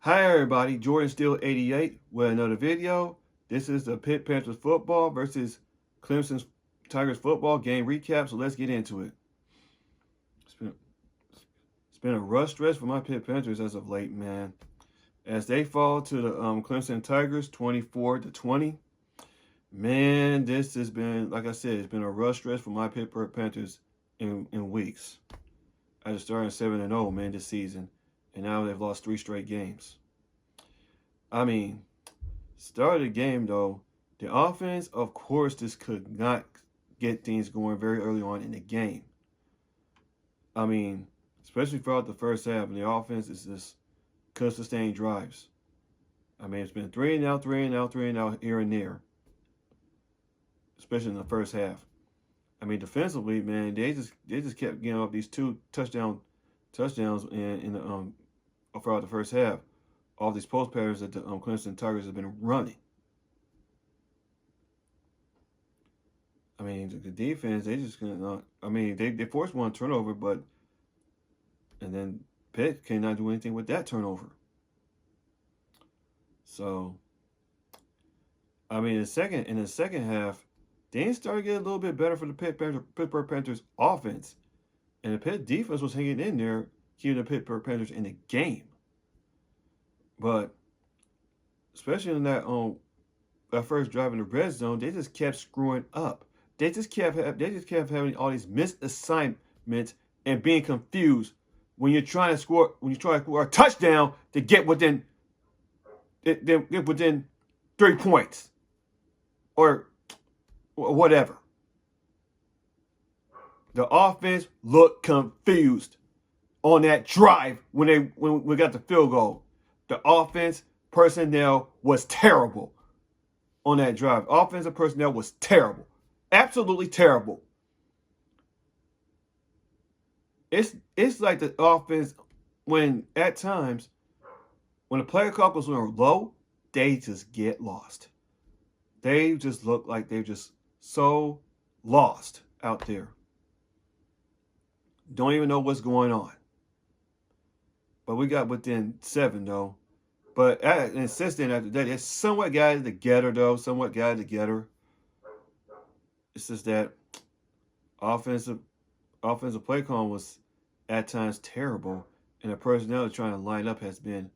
Hi everybody, Jordan Steele 88 with another video. This is the Pitt Panthers football versus Clemson Tigers football game recap, so let's get into it. It's been a rough stretch for my Pitt Panthers as of late, man. As they fall to the Clemson Tigers 24-20. Man, this has been, like I said, it's been a rough stretch for my Pittsburgh Panthers in weeks. After starting 7-0, man, this season. And now they've lost 3 straight games. I mean, start of the game, though, the offense, of course, just could not get things going very early on in the game. I mean, especially throughout the first half, and the offense is just couldn't sustain drives. I mean, it's been 3 and out, 3 and out, 3 and out here and there, especially in the first half. I mean, defensively, man, they just kept getting up these 2 touchdowns in the throughout the first half. All these post patterns that the Clemson Tigers have been running. I mean, the defense, they just cannot. I mean, they forced 1 turnover, and then Pitt cannot do anything with that turnover. So, I mean, in the second half, things started getting a little bit better for the Pittsburgh Panthers offense, and the Pitt defense was hanging in there, keeping the Pittsburgh Panthers in the game. But especially in that first drive in the red zone, they just kept screwing up. They just kept having all these missed assignments and being confused when you're trying to score a touchdown to get within 3 points or whatever. The offense looked confused on that drive when we got the field goal. The offense personnel was terrible on that drive. Offensive personnel was terrible. Absolutely terrible. It's like the offense, when at times, when the player couples are low, they just get lost. They just look like they're just so lost out there. Don't even know what's going on. But we got within 7, though. But and since then, after that, it's somewhat got it together, though. Somewhat got it together. It's just that offensive play call was at times terrible, and the personnel trying to line up has been,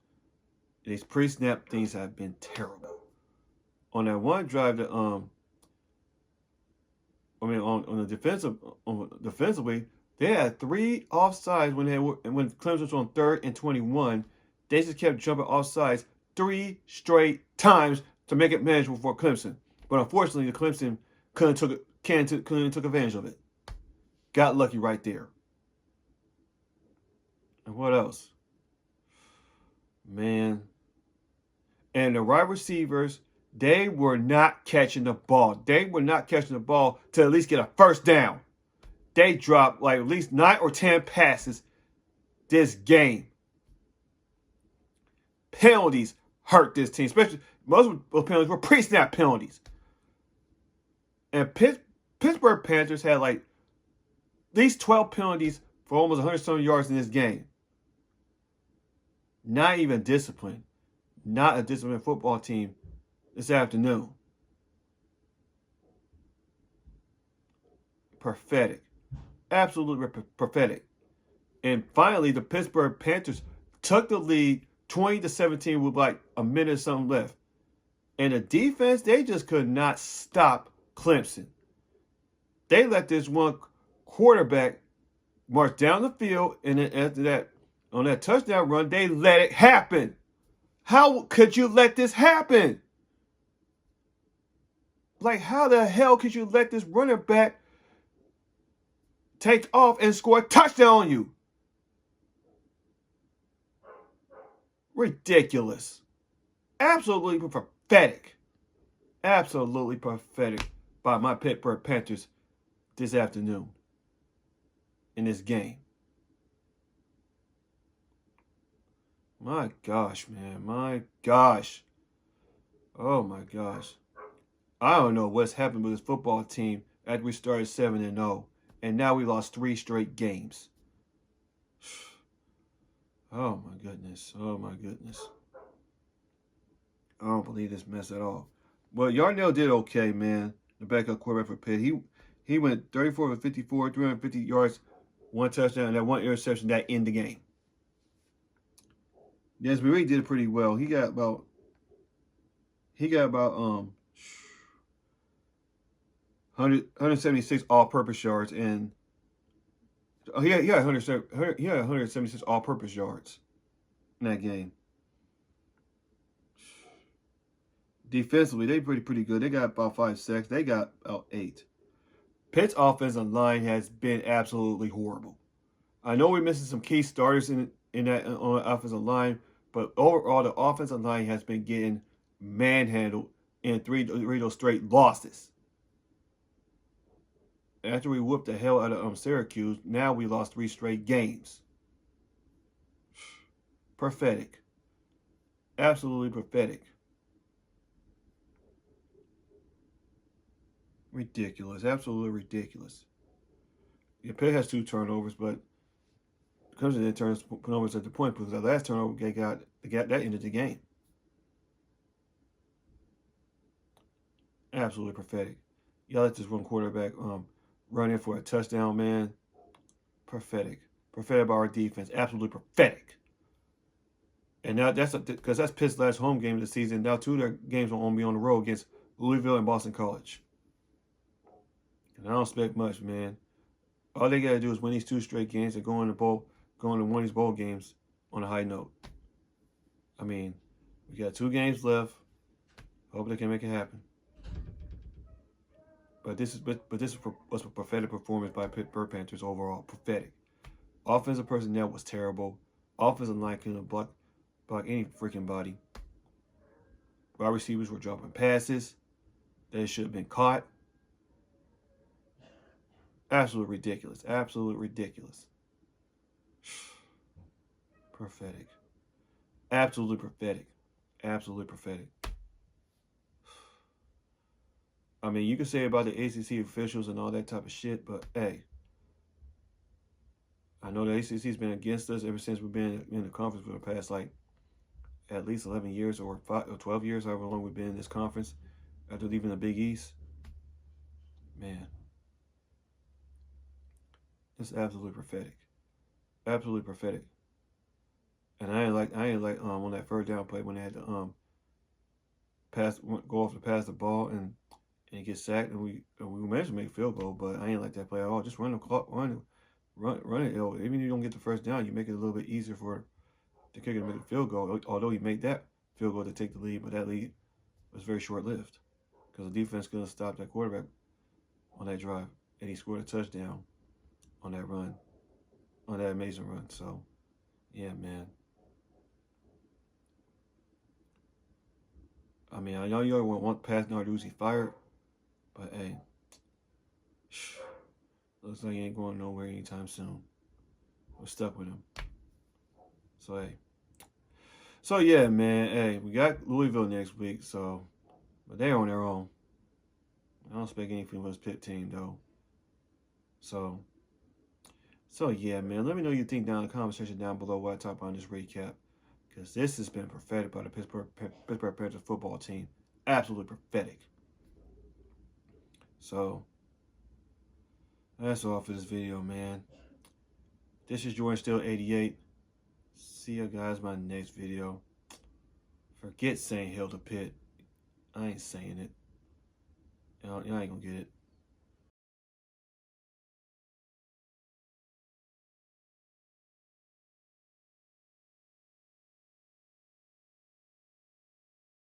these pre-snap things have been terrible. On that one drive, that on the defensively, they had 3 offsides when Clemson was on 3rd and 21. They just kept jumping offsides 3 straight times to make it manageable for Clemson. But unfortunately, the Clemson couldn't took advantage of it. Got lucky right there. And what else? Man. And the wide receivers, they were not catching the ball. They were not catching the ball to at least get a first down. They dropped like at least 9 or 10 passes this game. Penalties hurt this team, especially most of those penalties were pre-snap penalties. And Pittsburgh Panthers had like at least 12 penalties for almost 100-some yards in this game. Not even disciplined. Not a disciplined football team this afternoon. Pathetic. Absolutely pathetic. And finally, the Pittsburgh Panthers took the lead 20-17 with like a minute or something left. And the defense, they just could not stop Clemson. They let this one quarterback march down the field, and then after that, on that touchdown run, they let it happen. How could you let this happen? Like, how the hell could you let this running back take off and score a touchdown on you? Ridiculous. Absolutely pathetic. Absolutely pathetic by my Pittsburgh Panthers this afternoon in this game. My gosh, man. My gosh. Oh, my gosh. I don't know what's happened with this football team after we started 7-0, and now we lost 3 straight games. Oh, my goodness. Oh, my goodness. I don't believe this mess at all. Well, Yarnell did okay, man. The backup quarterback for Pitt. He went 34 for 54, 350 yards, 1 touchdown, and that 1 interception that ended the game. Desmond Reed did pretty well. He got about 176 all-purpose yards, and he had 176 all-purpose yards in that game. Defensively, they pretty good. They got about 5 sacks. They got about 8. Pitt's offensive line has been absolutely horrible. I know we're missing some key starters in that on the offensive line, but overall the offensive line has been getting manhandled in three of those straight losses. After we whooped the hell out of Syracuse, now we lost 3 straight games. Pathetic. Absolutely pathetic. Ridiculous. Absolutely ridiculous. Yeah, Pitt has 2 turnovers, but Clemson didn't turn turnovers at the point because the last turnover they got that ended the game. Absolutely pathetic. Y'all let this one quarterback run in for a touchdown, man. Pathetic. Pathetic by our defense. Absolutely pathetic. And now that's because that's Pitt's last home game of the season. Now 2 of their games will only be on the road against Louisville and Boston College. And I don't expect much, man. All they gotta do is win these 2 straight games and go into one of these bowl games on a high note. I mean, we got 2 games left. Hope they can make it happen. But this was a pathetic performance by Pittsburgh Panthers overall. Pathetic. Offensive personnel was terrible. Offensive line couldn't block any freaking body. Wide receivers were dropping passes that should have been caught. Absolutely ridiculous. Absolutely ridiculous. Pathetic. Absolutely pathetic. Absolutely pathetic. I mean, you can say about the ACC officials and all that type of shit, but hey, I know the ACC's been against us ever since we've been in the conference for the past, like, at least 11 years or 12 years, however long we've been in this conference after leaving the Big East. Man, it's absolutely pathetic. Absolutely pathetic. And I ain't like on that first down play when they had to go off to pass the ball and get sacked, and we managed to make a field goal, but I ain't like that play at all. Just run the clock, run it. Even if you don't get the first down, you make it a little bit easier for the kicker to make a field goal. Although he made that field goal to take the lead, but that lead was very short-lived because the defense couldn't stop that quarterback on that drive, and he scored a touchdown on that run, on that amazing run. So, yeah, man. I mean, I know you want Pat Narduzzi fired, but hey, looks like he ain't going nowhere anytime soon. We're stuck with him. So, hey. So, yeah, man. Hey, we got Louisville next week, but they're on their own. I don't expect anything from this Pitt team, though. So, yeah, man. Let me know what you think down in the comment section down below what I talk about in this recap. Because this has been pathetic by the Pittsburgh Panthers football team. Absolutely pathetic. So, that's all for this video, man. This is Jordan Still 88. See you guys in my next video. Forget saying hail to Pitt. I ain't saying it. Y'all ain't gonna get it.